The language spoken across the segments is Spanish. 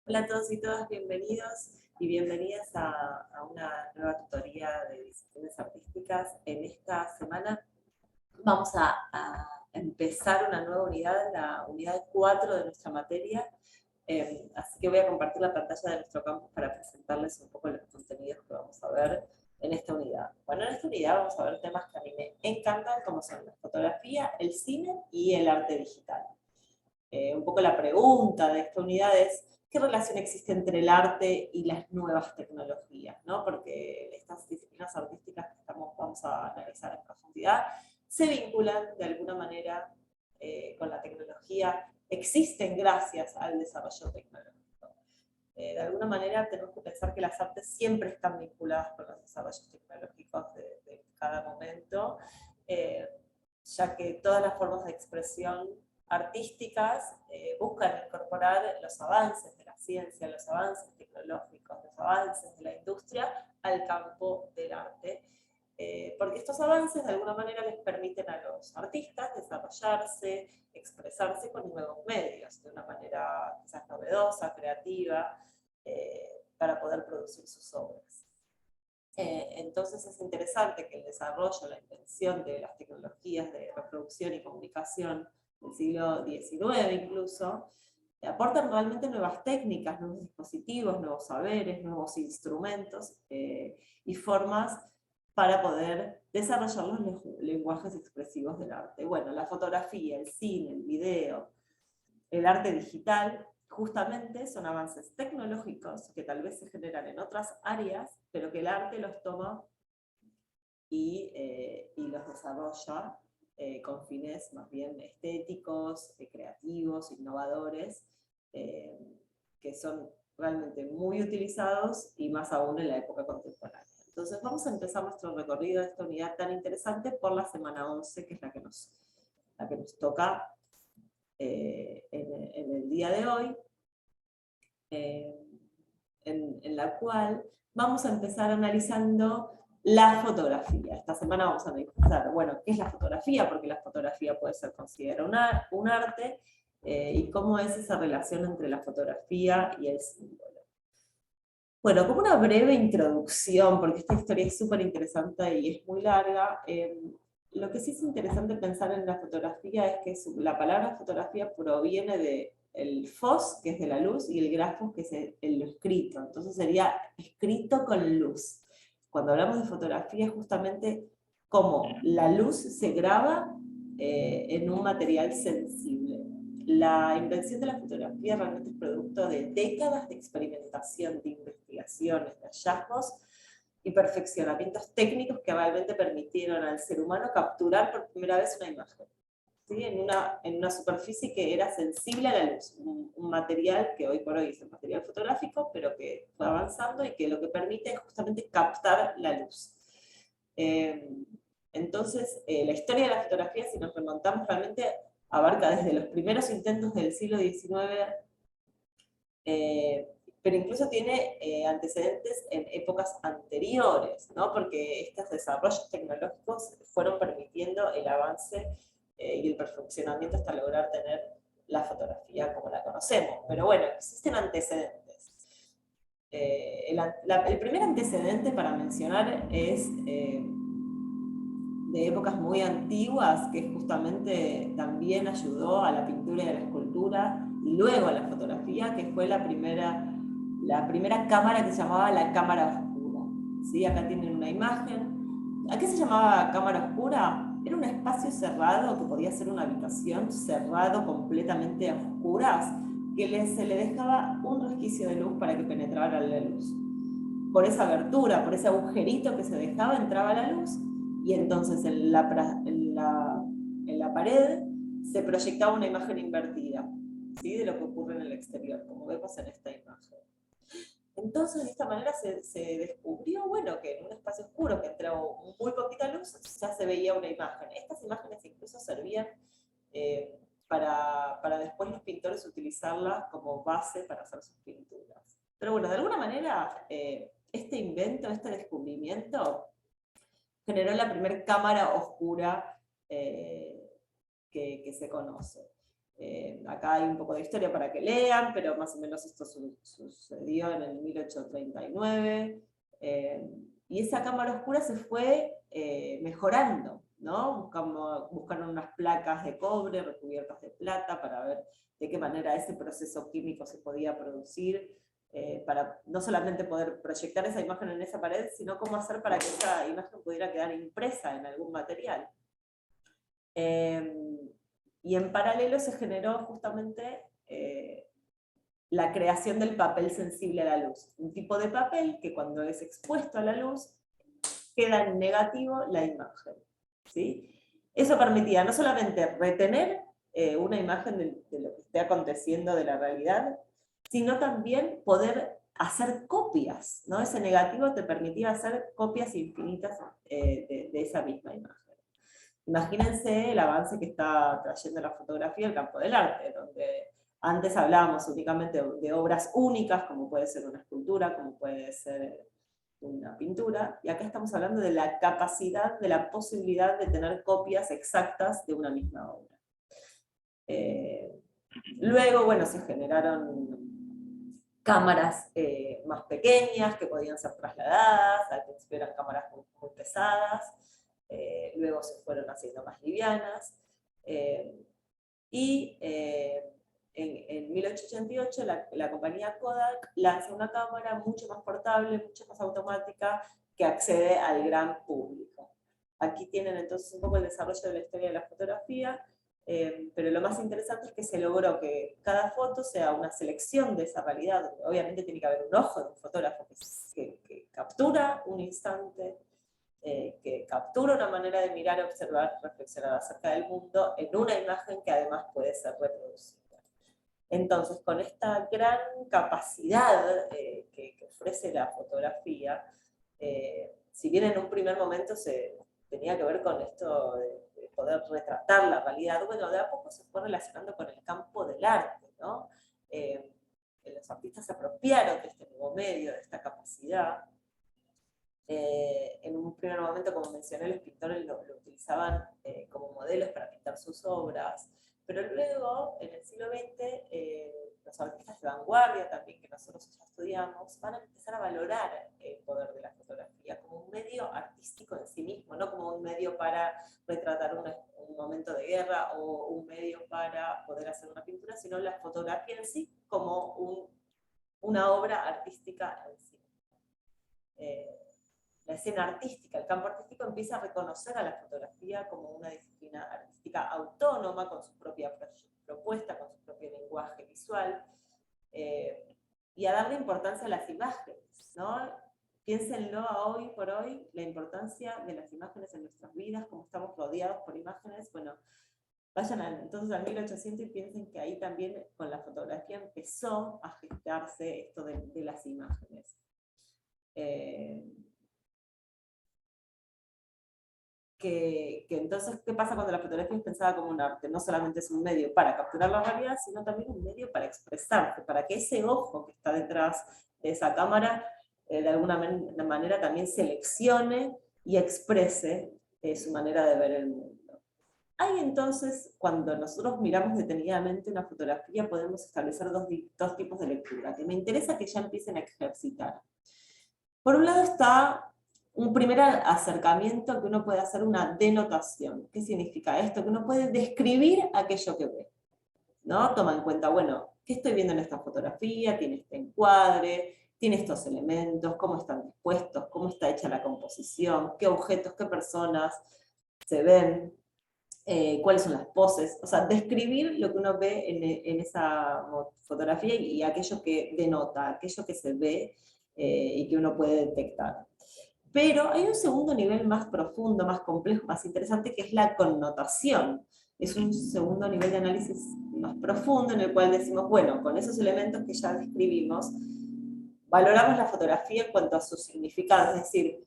Hola a todos y todas, bienvenidos y bienvenidas a una nueva tutoría de disciplinas artísticas. En esta semana vamos a empezar una nueva unidad, la unidad 4 de nuestra materia. Así que voy a compartir la pantalla de nuestro campus para presentarles un poco los contenidos que vamos a ver en esta unidad. Bueno, en esta unidad vamos a ver temas que a mí me encantan, como son la fotografía, el cine y el arte digital. Un poco la pregunta de esta unidad es ¿qué relación existe entre el arte y las nuevas tecnologías? ¿No? Porque estas disciplinas artísticas que vamos a analizar en profundidad se vinculan de alguna manera con la tecnología, existen gracias al desarrollo tecnológico. De alguna manera tenemos que pensar que las artes siempre están vinculadas con los desarrollos tecnológicos de cada momento, ya que todas las formas de expresión artísticas buscan incorporar los avances de la ciencia, los avances tecnológicos, los avances de la industria al campo del arte. Porque estos avances de alguna manera les permiten a los artistas desarrollarse, expresarse con nuevos medios, de una manera quizás novedosa, creativa, para poder producir sus obras. Entonces es interesante que el desarrollo, la invención de las tecnologías de reproducción y comunicación del siglo XIX incluso, aportan realmente nuevas técnicas, nuevos dispositivos, nuevos saberes, nuevos instrumentos y formas para poder desarrollar los lenguajes expresivos del arte. Bueno, la fotografía, el cine, el video, el arte digital, justamente son avances tecnológicos que tal vez se generan en otras áreas, pero que el arte los toma y los desarrolla con fines más bien estéticos, creativos, innovadores, que son realmente muy utilizados y más aún en la época contemporánea. Entonces vamos a empezar nuestro recorrido de esta unidad tan interesante por la semana 11, que es la que nos toca en el día de hoy, en la cual vamos a empezar analizando la fotografía. Esta semana vamos a analizar, bueno, ¿qué es la fotografía? Porque la fotografía puede ser considerada un arte, y cómo es esa relación entre la fotografía y el símbolo. Bueno, como una breve introducción, porque esta historia es súper interesante y es muy larga, lo que sí es interesante pensar en la fotografía es que la palabra fotografía proviene del fos, que es de la luz, y el grafos, que es el escrito. Entonces sería escrito con luz. Cuando hablamos de fotografía es justamente cómo la luz se graba en un material sensible. La invención de la fotografía realmente es producto de décadas de experimentación, de investigaciones, de hallazgos y perfeccionamientos técnicos que realmente permitieron al ser humano capturar por primera vez una imagen, ¿sí? en una superficie que era sensible a la luz, un material que hoy por hoy es el material fotográfico, pero que fue avanzando y que lo que permite es justamente captar la luz. Entonces, la historia de la fotografía, si nos remontamos realmente, abarca desde los primeros intentos del siglo XIX, pero incluso tiene antecedentes en épocas anteriores, ¿no? Porque estos desarrollos tecnológicos fueron permitiendo el avance y el perfeccionamiento hasta lograr tener la fotografía como la conocemos. Pero bueno, existen antecedentes. El primer antecedente para mencionar es de épocas muy antiguas, que justamente también ayudó a la pintura y a la escultura, y luego a la fotografía, que fue la primera cámara que se llamaba la cámara oscura. ¿Sí? Acá tienen una imagen. ¿A qué se llamaba cámara oscura? Era un espacio cerrado, que podía ser una habitación, cerrado completamente a oscuras, que se le dejaba un resquicio de luz para que penetrara la luz. Por esa abertura, por ese agujerito que se dejaba, entraba la luz, y entonces en la pared se proyectaba una imagen invertida, ¿sí? De lo que ocurre en el exterior, como vemos en esta imagen. Entonces, de esta manera se descubrió, bueno, que en un espacio oscuro que entraba muy poquita luz, ya se veía una imagen. Estas imágenes incluso servían para después los pintores utilizarlas como base para hacer sus pinturas. Pero bueno, de alguna manera, este invento, este descubrimiento, generó la primera cámara oscura que se conoce. Acá hay un poco de historia para que lean, pero más o menos esto sucedió en el 1839. Y esa cámara oscura se fue mejorando, ¿no? Buscaron unas placas de cobre recubiertas de plata para ver de qué manera ese proceso químico se podía producir, para no solamente poder proyectar esa imagen en esa pared, sino cómo hacer para que esa imagen pudiera quedar impresa en algún material. Y en paralelo se generó justamente la creación del papel sensible a la luz. Un tipo de papel que cuando es expuesto a la luz queda en negativo la imagen, ¿sí? Eso permitía no solamente retener una imagen de lo que esté aconteciendo de la realidad, sino también poder hacer copias, ¿no? Ese negativo te permitía hacer copias infinitas de esa misma imagen. Imagínense el avance que está trayendo la fotografía al campo del arte, donde antes hablábamos únicamente de obras únicas, como puede ser una escultura, como puede ser una pintura, y acá estamos hablando de la capacidad, de la posibilidad de tener copias exactas de una misma obra. Luego, bueno, se generaron cámaras más pequeñas que podían ser trasladadas, al principio eran cámaras muy pesadas, luego se fueron haciendo más livianas, y en 1888 la compañía Kodak lanza una cámara mucho más portable, mucho más automática, que accede al gran público. Aquí tienen entonces un poco el desarrollo de la historia de la fotografía, pero lo más interesante es que se logró que cada foto sea una selección de esa realidad. Obviamente tiene que haber un ojo de un fotógrafo que captura un instante, que captura una manera de mirar, observar, reflexionar acerca del mundo en una imagen que además puede ser reproducida. Entonces, con esta gran capacidad que ofrece la fotografía, si bien en un primer momento se tenía que ver con esto de poder retratar la realidad, bueno, de a poco se fue relacionando con el campo del arte, ¿no? Los artistas se apropiaron de este nuevo medio, de esta capacidad. En un primer momento, como mencioné, los pintores lo utilizaban como modelos para pintar sus obras, pero luego, en el siglo XX, los artistas de vanguardia también, que nosotros ya estudiamos, van a empezar a valorar el poder de la fotografía como un medio artístico en sí mismo, no como un medio para retratar un momento de guerra o un medio para poder hacer una pintura, sino la fotografía en sí como una obra artística en sí. La escena artística, el campo artístico empieza a reconocer a la fotografía como una disciplina artística autónoma, con su propia propuesta, con su propio lenguaje visual, y a darle importancia a las imágenes, ¿no? Piénsenlo hoy por hoy, la importancia de las imágenes en nuestras vidas, cómo estamos rodeados por imágenes. Bueno, vayan entonces al 1800 y piensen que ahí también con la fotografía empezó a gestarse esto de las imágenes. Que entonces, ¿qué pasa cuando la fotografía es pensada como un arte? No solamente es un medio para capturar la realidad, sino también un medio para expresarse, para que ese ojo que está detrás de esa cámara, de alguna manera también seleccione y exprese su manera de ver el mundo. Ahí entonces, cuando nosotros miramos detenidamente una fotografía, podemos establecer dos tipos de lectura, que me interesa que ya empiecen a ejercitar. Por un lado está un primer acercamiento que uno puede hacer, una denotación. ¿Qué significa esto? Que uno puede describir aquello que ve, ¿no? Toma en cuenta, bueno, ¿qué estoy viendo en esta fotografía? Tiene este encuadre, tiene estos elementos, cómo están dispuestos, cómo está hecha la composición, qué objetos, qué personas se ven, cuáles son las poses. O sea, describir lo que uno ve en esa fotografía y aquello que denota, aquello que se ve y que uno puede detectar. Pero hay un segundo nivel más profundo, más complejo, más interesante, que es la connotación. Es un segundo nivel de análisis más profundo en el cual decimos, bueno, con esos elementos que ya describimos, valoramos la fotografía en cuanto a su significado, es decir,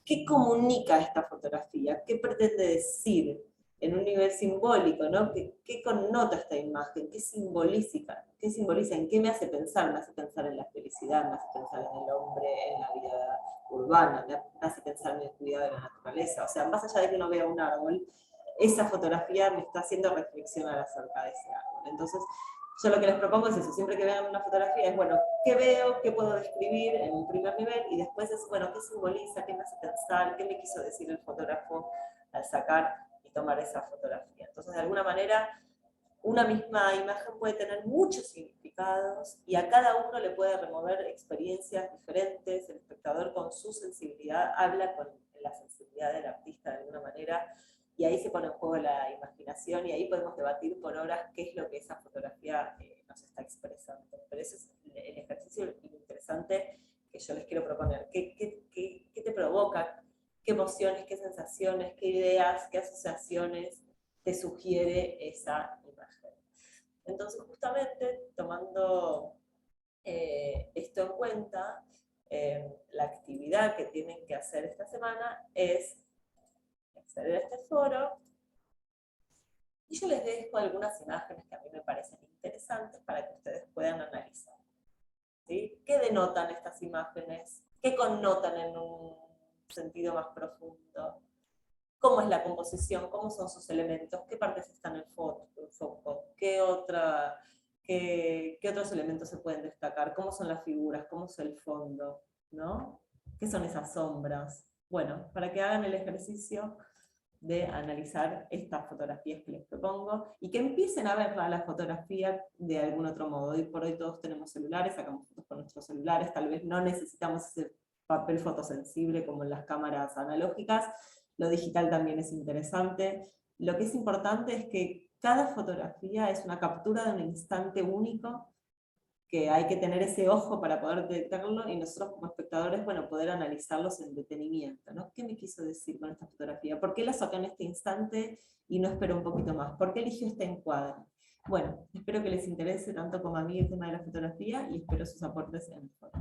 ¿qué comunica esta fotografía? ¿Qué pretende decir en un nivel simbólico, ¿no? ¿Qué connota esta imagen? ¿Qué simboliza? ¿Qué simboliza? ¿En qué me hace pensar? Me hace pensar en la felicidad, me hace pensar en el hombre, en la vida urbana, me hace pensar en el cuidado de la naturaleza. O sea, más allá de que uno vea un árbol, esa fotografía me está haciendo reflexionar acerca de ese árbol. Entonces, yo lo que les propongo es eso, siempre que vean una fotografía es, bueno, ¿qué veo? ¿Qué puedo describir en un primer nivel? Y después es, bueno, ¿qué simboliza? ¿Qué me hace pensar? ¿Qué me quiso decir el fotógrafo al sacar y tomar esa fotografía? Entonces, de alguna manera, una misma imagen puede tener muchos significados y a cada uno le puede remover experiencias diferentes. El espectador con su sensibilidad habla con la sensibilidad del artista de alguna manera, y ahí se pone en juego la imaginación y ahí podemos debatir por horas qué es lo que esa fotografía nos está expresando. Pero ese es el ejercicio interesante que yo les quiero proponer. ¿Qué te provoca? ¿Qué emociones, qué sensaciones, qué ideas, qué asociaciones te sugiere esa imagen? Entonces, justamente tomando esto en cuenta, la actividad que tienen que hacer esta semana es acceder a este foro, y yo les dejo algunas imágenes que a mí me parecen interesantes para que ustedes puedan analizar. ¿Sí? ¿Qué denotan estas imágenes? ¿Qué connotan en un sentido más profundo? ¿Cómo es la composición? ¿Cómo son sus elementos? ¿Qué partes están en foco? ¿Qué otros elementos se pueden destacar? ¿Cómo son las figuras? ¿Cómo es el fondo? ¿No? ¿Qué son esas sombras? Bueno, para que hagan el ejercicio de analizar estas fotografías que les propongo y que empiecen a ver la fotografía de algún otro modo. Hoy por hoy todos tenemos celulares, sacamos fotos con nuestros celulares, tal vez no necesitamos ese papel fotosensible como en las cámaras analógicas. Lo digital también es interesante. Lo que es importante es que cada fotografía es una captura de un instante único, que hay que tener ese ojo para poder detectarlo, y nosotros como espectadores, bueno, poder analizarlos en detenimiento, ¿no? ¿Qué me quiso decir con esta fotografía? ¿Por qué la sacó en este instante y no esperó un poquito más? ¿Por qué eligió este encuadre? Bueno, espero que les interese tanto como a mí el tema de la fotografía y espero sus aportes en el foro.